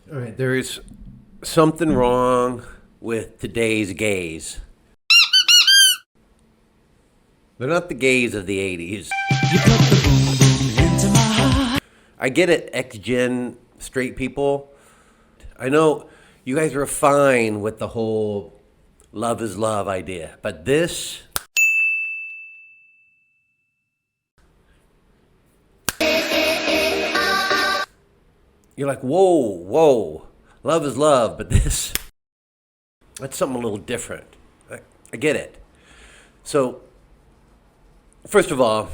All right, there's something wrong with today's gays. They're not the gays of the 80s. You put the boom boom into my heart. I get it, ex-gen straight people. I know you guys were fine with the whole love is love idea, but this... You're like, whoa, love is love, but this, that's something a little different. I get it. So, first of all,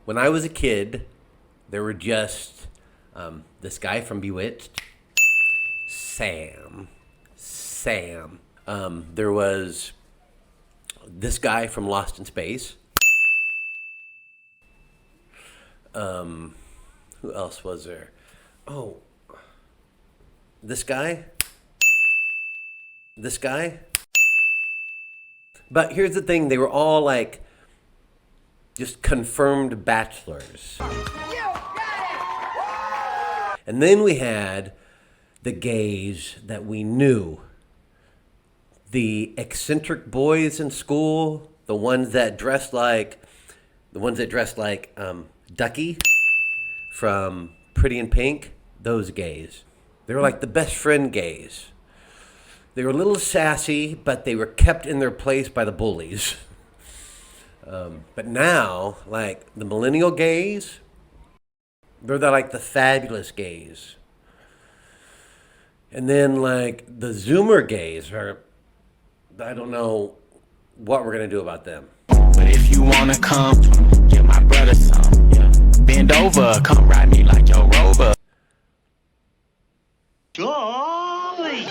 when I was a kid, there were just this guy from Bewitched, Sam. There was this guy from Lost in Space. Who else was there? Oh, this guy. But here's the thing, they were all like just confirmed bachelors. And then we had the gays that we knew. The eccentric boys in school, the ones that dressed like Ducky from Pretty in Pink, those gays. They were like the best friend gays. They were a little sassy, but they were kept in their place by the bullies. But now, like the millennial gays, they're like the fabulous gays. And then like the Zoomer gays are, I don't know what we're going to do about them. But if you want to come, give my brother some, yeah. Bend over, come ride me like your rover. Dolly!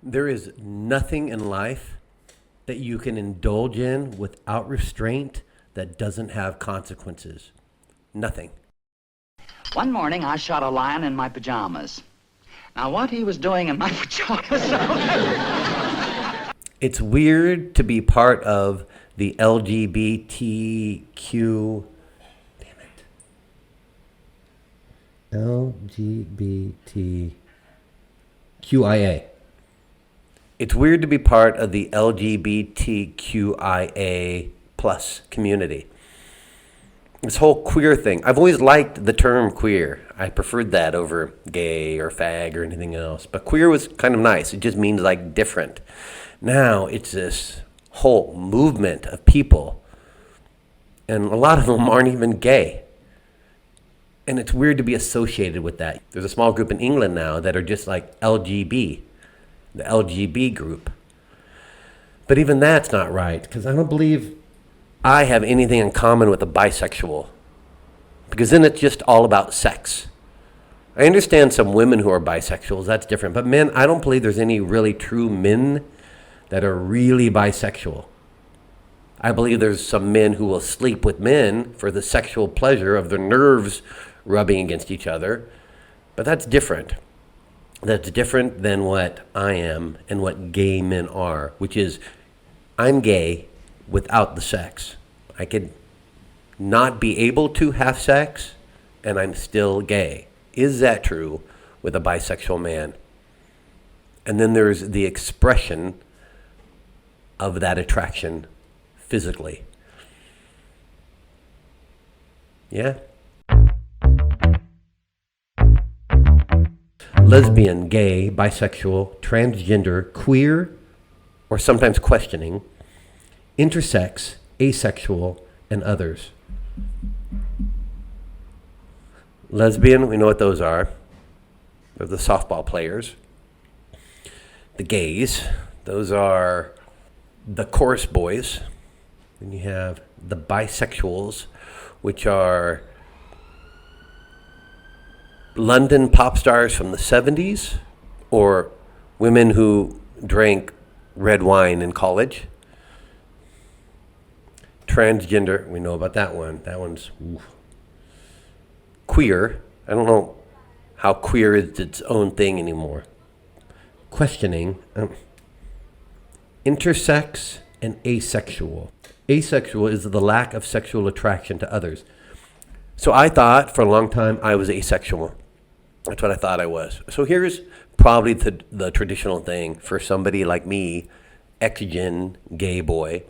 There is nothing in life that you can indulge in without restraint that doesn't have consequences. Nothing. One morning, I shot a lion in my pajamas. Now, what he was doing in my pajamas... It's weird to be part of the LGBTQ... Damn it. LGBTQIA. It's weird to be part of the LGBTQIA plus community. This whole queer thing. I've always liked the term queer. I preferred that over gay or fag or anything else. But queer was kind of nice. It just means like different. Now it's this whole movement of people. And a lot of them aren't even gay. And it's weird to be associated with that. There's a small group in England now that are just like LGB. The LGB group. But even that's not right, because I don't believe I have anything in common with a bisexual. Because then it's just all about sex. I understand some women who are bisexuals, that's different. But men, I don't believe there's any really true men that are really bisexual. I believe there's some men who will sleep with men for the sexual pleasure of their nerves rubbing against each other. But that's different. That's different than what I am and what gay men are, which is I'm gay without the sex. I could not be able to have sex and I'm still gay. Is that true with a bisexual man? And then there's the expression of that attraction physically. Yeah? Lesbian, gay, bisexual, transgender, queer, or sometimes questioning, intersex, asexual, and others. Lesbian, we know what those are. They're the softball players. The gays, those are the chorus boys. Then you have the bisexuals, which are London pop stars from the 70s, or women who drank red wine in college. Transgender, we know about that one. That one's oof. Queer. I don't know how queer is its own thing anymore. Questioning. Intersex and asexual. Asexual is the lack of sexual attraction to others. So I thought for a long time I was asexual. That's what I thought I was. So here's probably the traditional thing for somebody like me, ex-gen gay boy,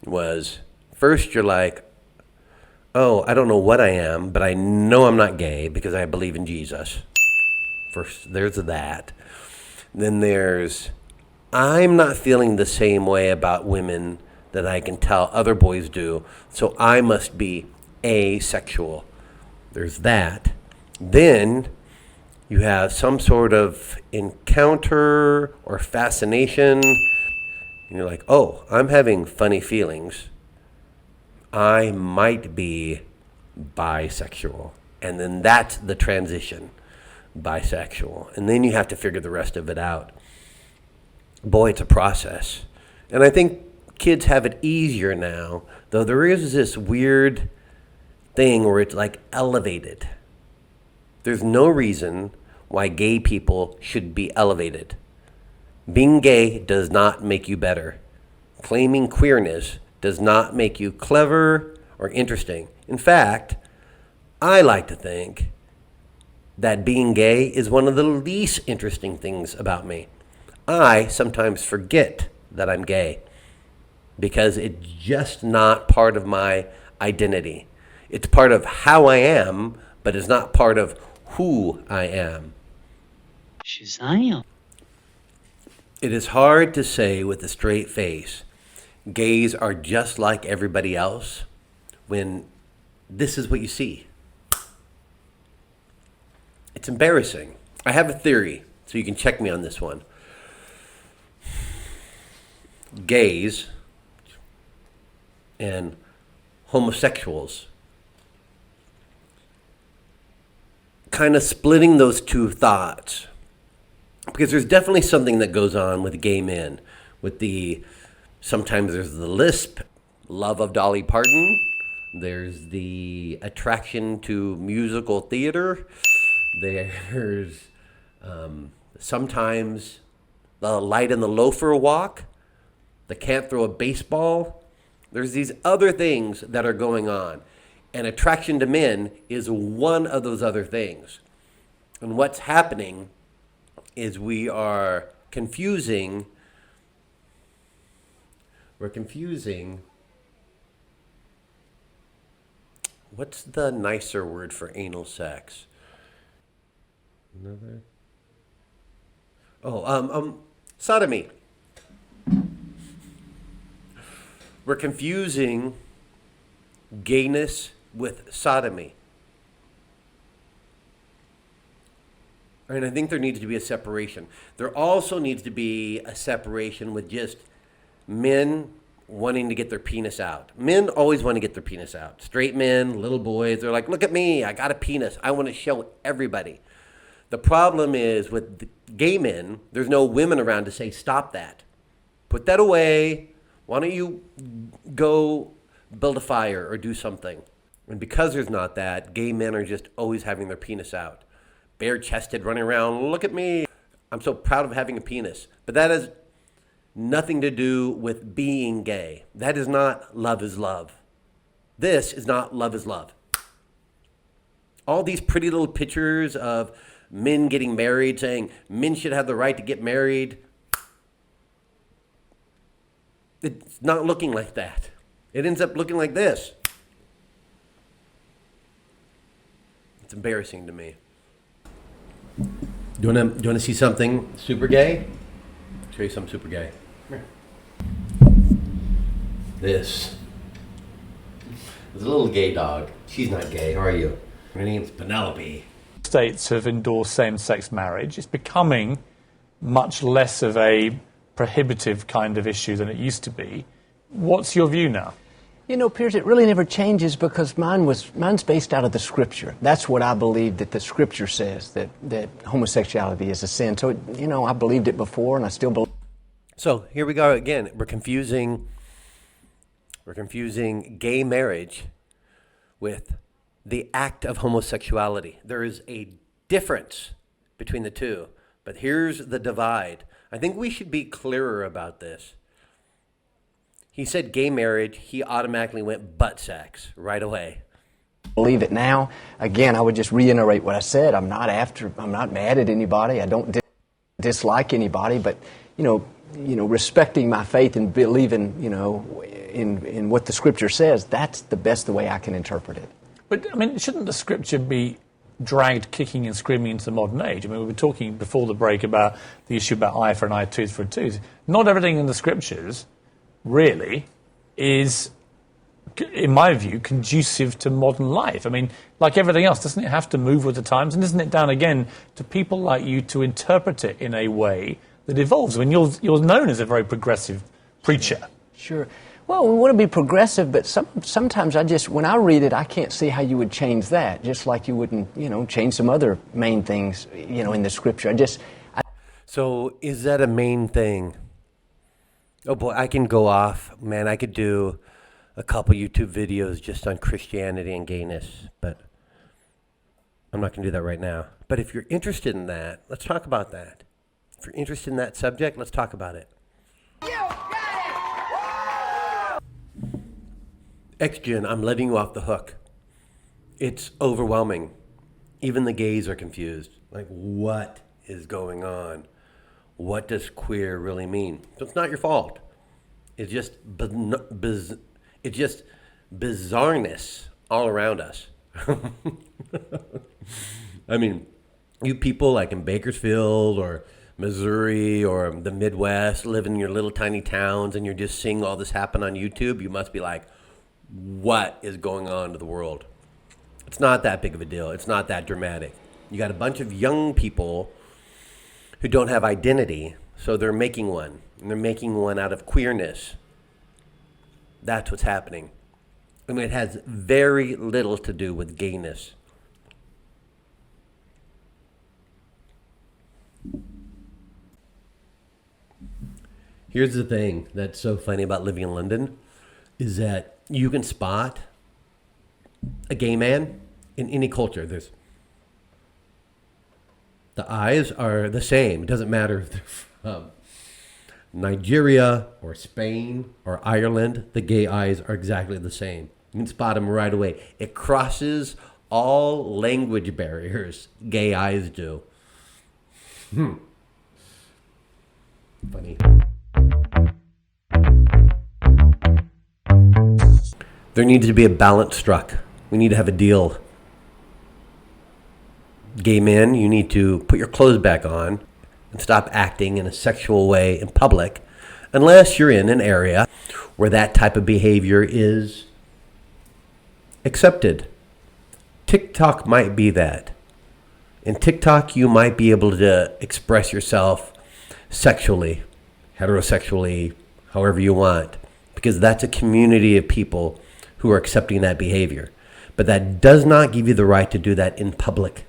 was first you're like, oh, I don't know what I am, but I know I'm not gay because I believe in Jesus. First, there's that. Then there's, I'm not feeling the same way about women that I can tell other boys do, so I must be asexual. There's that. Then you have some sort of encounter or fascination, and you're like, oh, I'm having funny feelings. I might be bisexual. And then that's the transition, bisexual. And then you have to figure the rest of it out. Boy, it's a process. And I think kids have it easier now, though there is this weird thing where it's like elevated. There's no reason why gay people should be elevated. Being gay does not make you better. Claiming queerness does not make you clever or interesting. In fact, I like to think that being gay is one of the least interesting things about me. I sometimes forget that I'm gay because it's just not part of my identity. It's part of how I am, but it's not part of who I am. Shazam. It is hard to say with a straight face, gays are just like everybody else, when this is what you see. It's embarrassing. I have a theory, so you can check me on this one. Gays and homosexuals, kind of splitting those two thoughts, because there's definitely something that goes on with gay men, with sometimes there's the lisp, love of Dolly Parton, there's the attraction to musical theater, there's sometimes the light in the loafer walk, the can't throw a baseball. There's these other things that are going on. And attraction to men is one of those other things. And what's happening is we're confusing what's the nicer word for anal sex? Sodomy. We're confusing gayness with sodomy. And I think there needs to be a separation. There also needs to be a separation with just men wanting to get their penis out. Men always want to get their penis out. Straight men, little boys, they're like, look at me, I got a penis. I want to show everybody. The problem is with the gay men, there's no women around to say, stop that. Put that away. Why don't you go build a fire or do something? And because there's not that, gay men are just always having their penis out. Bare-chested, running around, look at me. I'm so proud of having a penis. But that has nothing to do with being gay. That is not love is love. This is not love is love. All these pretty little pictures of men getting married, saying men should have the right to get married. It's not looking like that. It ends up looking like this. It's embarrassing to me. Do you want to see something super gay? I'll show you something super gay. Come here. This is a little gay dog. She's not gay, are you? Her name's Penelope. States have endorsed same-sex marriage. It's becoming much less of a prohibitive kind of issue than it used to be. What's your view now? You know, Piers, it really never changes because mine's based out of the Scripture. That's what I believe that the Scripture says, that homosexuality is a sin. So, you know, I believed it before and I still believe. So here we go again. We're confusing gay marriage with the act of homosexuality. There is a difference between the two, but here's the divide. I think we should be clearer about this. He said gay marriage, he automatically went butt sex right away. believe it now. Again, I would just reiterate what I said. I'm not mad at anybody. I don't dislike anybody, but, respecting my faith and believing, in what the Scripture says, that's the best way I can interpret it. But, shouldn't the Scripture be dragged kicking and screaming into the modern age? We were talking before the break about the issue about eye for an eye, tooth for a tooth. Not everything in the Scriptures really is, in my view, conducive to modern life. Like everything else, doesn't it have to move with the times? And isn't it down again to people like you to interpret it in a way that evolves? You're known as a very progressive preacher. Sure. Well, we want to be progressive, but sometimes when I read it, I can't see how you would change that, just like you wouldn't, change some other main things, in the Scripture. So is that a main thing? Oh boy, I can go off. Man, I could do a couple YouTube videos just on Christianity and gayness, but I'm not going to do that right now. But if you're interested in that, let's talk about that. If you're interested in that subject, let's talk about it. X-Gen, I'm letting you off the hook. It's overwhelming. Even the gays are confused. Like, what is going on? What does queer really mean? So it's not your fault. It's just bizarreness all around us. You people like in Bakersfield or Missouri or the Midwest, live in your little tiny towns, and you're just seeing all this happen on YouTube, you must be like, what is going on to the world? It's not that big of a deal. It's not that dramatic. You got a bunch of young people who don't have identity, so they're making one. And they're making one out of queerness. That's what's happening. It has very little to do with gayness. Here's the thing that's so funny about living in London is that you can spot a gay man in any culture. The eyes are the same. It doesn't matter if they're from Nigeria or Spain or Ireland. The gay eyes are exactly the same. You can spot them right away. It crosses all language barriers. Gay eyes do. Funny. There needs to be a balance struck. We need to have a deal. Gay men, you need to put your clothes back on and stop acting in a sexual way in public unless you're in an area where that type of behavior is accepted. TikTok might be that. In TikTok, you might be able to express yourself sexually, heterosexually, however you want, because that's a community of people who are accepting that behavior. But that does not give you the right to do that in public.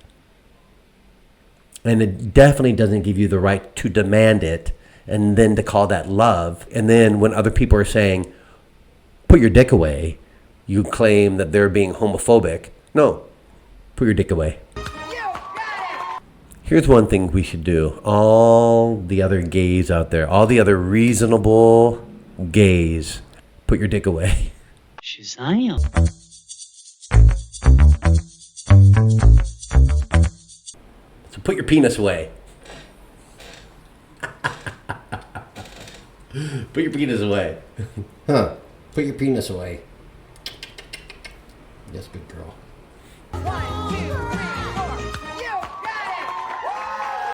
And it definitely doesn't give you the right to demand it and then to call that love. And then when other people are saying, put your dick away, you claim that they're being homophobic. No, put your dick away. Here's one thing we should do. All the other gays out there, all the other reasonable gays, put your dick away. Shazam. So put your penis away. Put your penis away. Put your penis away. Yes, big girl.